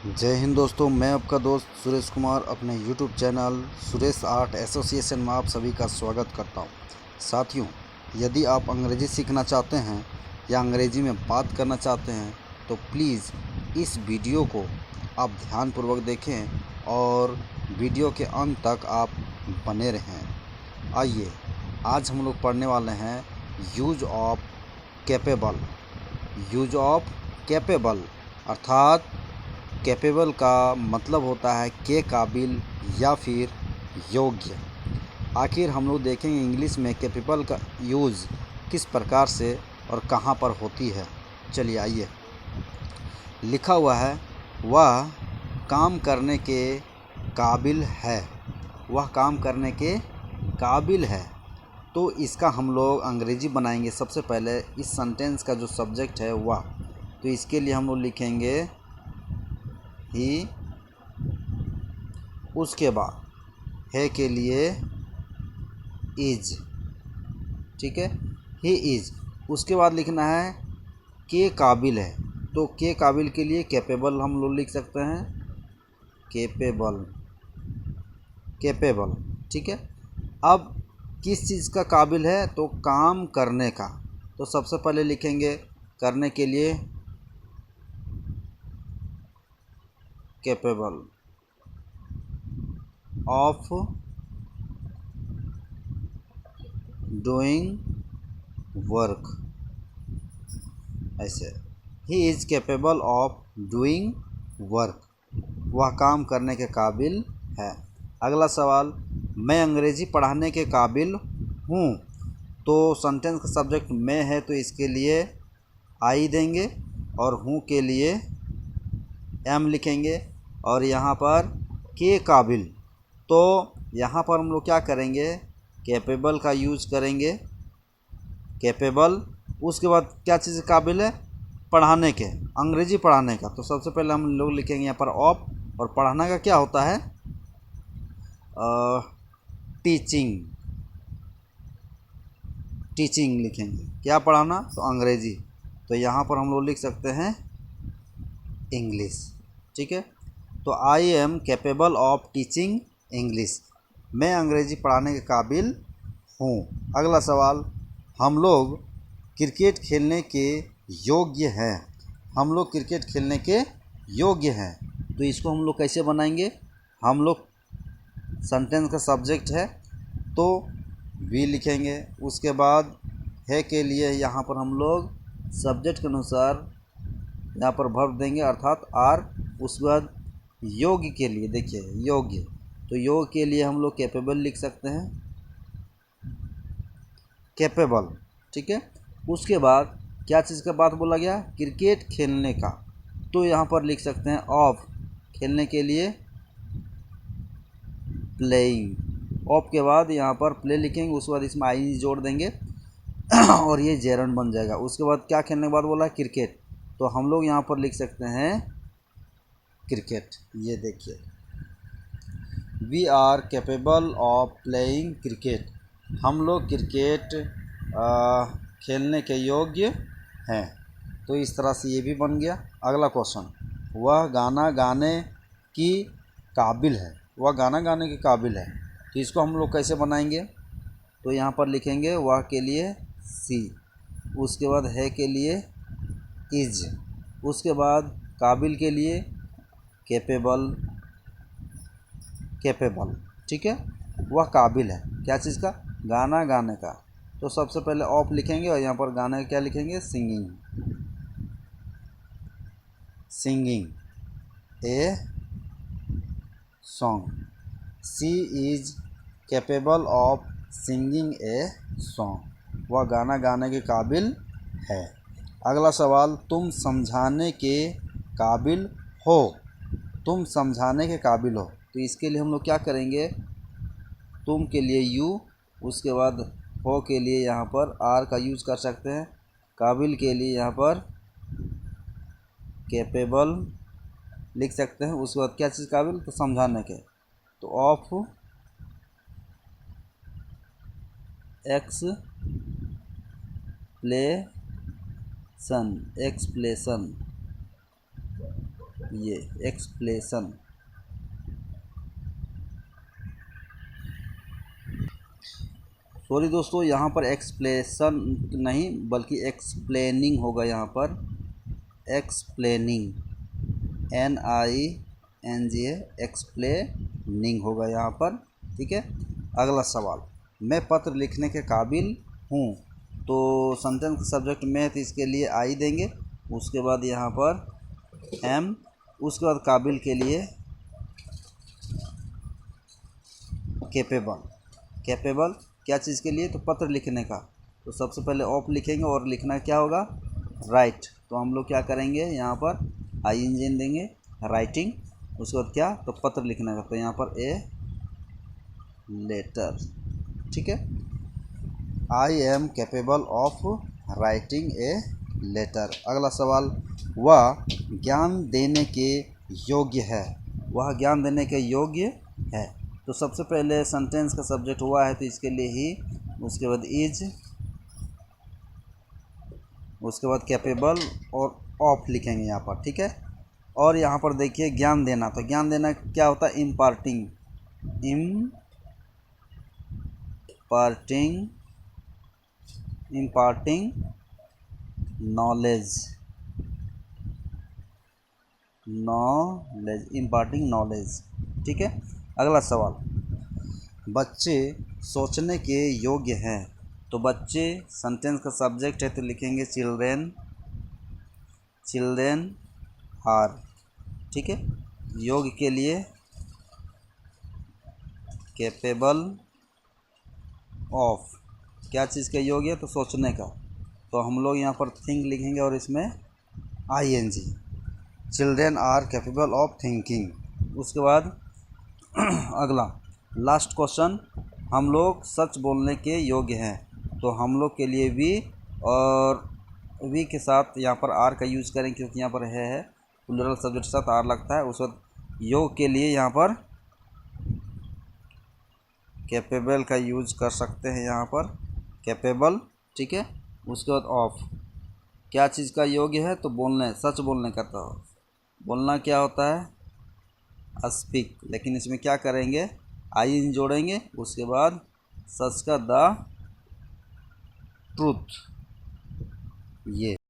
जय हिंद दोस्तों, मैं आपका दोस्त सुरेश कुमार अपने YouTube channel Suresh art association में आप सभी का स्वागत करता हूं। साथियों, यदि आप अंग्रेज़ी सीखना चाहते हैं या अंग्रेज़ी में बात करना चाहते हैं तो प्लीज़ इस वीडियो को आप ध्यानपूर्वक देखें और वीडियो के अंत तक आप बने रहें। आइए, आज हम लोग पढ़ने वाले हैं use of capable. Use of capable अर्थात कैपेबल का मतलब होता है के काबिल या फिर योग्य। आखिर हम लोग देखेंगे इंग्लिश में कैपेबल का यूज़ किस प्रकार से और कहाँ पर होती है। चलिए आइए, लिखा हुआ है वह काम करने के काबिल है। वह काम करने के काबिल है, तो इसका हम लोग अंग्रेजी बनाएंगे। सबसे पहले इस सेंटेंस का जो सब्जेक्ट है वह, तो इसके लिए हम लोग लिखेंगे ही। उसके बाद है के लिए इज, ठीक है, ही इज। उसके बाद लिखना है के काबिल है, तो के काबिल के लिए कैपेबल हम लोग लिख सकते हैं, कैपेबल, कैपेबल, ठीक है। अब किस चीज़ का काबिल है, तो काम करने का। तो सबसे पहले लिखेंगे करने के लिए कैपेबल ऑफ डूइंग वर्क, ऐसे he is capable of doing work. वह काम करने के काबिल है। अगला सवाल, मैं अंग्रेज़ी पढ़ाने के काबिल हूँ। तो सेंटेंस का सब्जेक्ट मैं है, तो इसके लिए आई देंगे और हूँ के लिए एम लिखेंगे और यहाँ पर के काबिल। तो यहाँ पर हम लोग क्या करेंगे, कैपेबल का यूज़ करेंगे, कैपेबल। उसके बाद क्या चीज़ काबिल है, पढ़ाने के, अंग्रेज़ी पढ़ाने का। तो सबसे पहले हम लोग लिखेंगे यहाँ पर ऑफ, और पढ़ाने का क्या होता है, टीचिंग, टीचिंग लिखेंगे। क्या पढ़ाना, तो अंग्रेज़ी। तो यहाँ पर हम लोग लिख सकते हैं इंग्लिश, ठीक है। तो आई am capable of teaching English. मैं अंग्रेज़ी पढ़ाने के काबिल हूँ। अगला सवाल, हम लोग क्रिकेट खेलने के योग्य हैं। हम लोग क्रिकेट खेलने के योग्य हैं, तो इसको हम लोग कैसे बनाएंगे, हम लोग सेंटेंस का सब्जेक्ट है तो वी लिखेंगे। उसके बाद है के लिए यहाँ पर हम लोग सब्जेक्ट के अनुसार यहाँ पर वर्ब देंगे अर्थात आर। उसके बाद योग्य के लिए देखिए योग्य, तो योग्य के लिए हम लोग कैपेबल लिख सकते हैं, कैपेबल, ठीक है। उसके बाद क्या चीज़ का बात बोला गया, क्रिकेट खेलने का, तो यहाँ पर लिख सकते हैं ऑफ, खेलने के लिए प्लेइंग। ऑफ के बाद यहाँ पर प्ले लिखेंगे, उसके बाद इसमें आई जोड़ देंगे और ये जेरंड बन जाएगा। उसके बाद क्या खेलने के बाद बोला, क्रिकेट, तो हम लोग यहाँ पर लिख सकते हैं क्रिकेट। ये देखिए, we are capable of playing cricket. हम लोग क्रिकेट खेलने के योग्य हैं। तो इस तरह से ये भी बन गया। अगला क्वेश्चन, वह गाना गाने की काबिल है। वह गाना गाने के काबिल है, तो इसको हम लोग कैसे बनाएंगे, तो यहाँ पर लिखेंगे वह के लिए सी, उसके बाद है के लिए इज, उसके बाद काबिल के लिए कैपेबल, कैपेबल, ठीक है। वह काबिल है क्या चीज़ का, गाना गाने का। तो सबसे पहले ऑफ लिखेंगे और यहाँ पर गाने का क्या लिखेंगे, singing, singing a song. She is capable of singing a song. वह गाना गाने के काबिल है। अगला सवाल, तुम समझाने के काबिल हो। तुम समझाने के काबिल हो, तो इसके लिए हम लोग क्या करेंगे, तुम के लिए यू, उसके बाद हो के लिए यहाँ पर आर का यूज़ कर सकते हैं, काबिल के लिए यहाँ पर कैपेबल लिख सकते हैं। उसके बाद क्या चीज़ काबिल, तो समझाने के, तो ऑफ एक्सप्लेशन, एक्सप्लेशन, ये एक्सप्लेशन, सॉरी दोस्तों, यहाँ पर एक्सप्लेशन नहीं बल्कि एक्सप्लेनिंग होगा। यहाँ पर एक्सप्लेनिंग, NING, एक्सप्लेनिंग होगा यहाँ पर। ठीक है। अगला सवाल, मैं पत्र लिखने के काबिल हूँ। तो सेंटेंस का सब्जेक्ट में है तो इसके लिए आई देंगे। उसके बाद यहाँ पर एम, उसके बाद काबिल के लिए कैपेबल। कैपेबल क्या चीज़ के लिए? तो पत्र लिखने का। तो सबसे पहले ऑफ लिखेंगे और लिखना क्या होगा? राइट। तो हम लोग क्या करेंगे, यहाँ पर ING देंगे, राइटिंग। उसके बाद क्या? तो पत्र लिखने का। तो यहाँ पर ए लेटर। ठीक है। I am capable of writing a letter. अगला सवाल, वह ज्ञान देने के योग्य है। वह ज्ञान देने के योग्य है। तो सबसे पहले सेंटेंस का सब्जेक्ट हुआ है तो इसके लिए ही, उसके बाद इज, उसके बाद कैपेबल और ऑफ लिखेंगे यहाँ पर। ठीक है। और यहाँ पर देखिए ज्ञान देना, तो ज्ञान देना क्या होता है? Imparting, imparting knowledge, imparting knowledge. ठीक है। अगला सवाल, बच्चे सोचने के योग्य हैं। तो बच्चे सेंटेंस का सब्जेक्ट है तो लिखेंगे चिल्ड्रेन, चिल्ड्रेन आर। ठीक है। योग्य के लिए कैपेबल ऑफ, क्या चीज़ का योग्य है? तो सोचने का। तो हम लोग यहाँ पर थिंक लिखेंगे और इसमें ING, children are capable of thinking. उसके बाद अगला लास्ट क्वेश्चन, हम लोग सच बोलने के योग्य हैं। तो हम लोग के लिए वी, और वी के साथ यहाँ पर आर का यूज़ करें क्योंकि यहाँ पर है प्लूरल सब्जेक्ट के साथ आर लगता है। उस वक्त योग के लिए यहाँ पर कैपेबल का यूज़ कर सकते हैं, यहाँ पर कैपेबल। ठीक है। उसके बाद ऑफ, क्या चीज़ का योग्य है? तो बोलने, सच बोलने का। तो बोलना क्या होता है? स्पीक। लेकिन इसमें क्या करेंगे? IN जोड़ेंगे। उसके बाद सच का द ट्रूथ, ये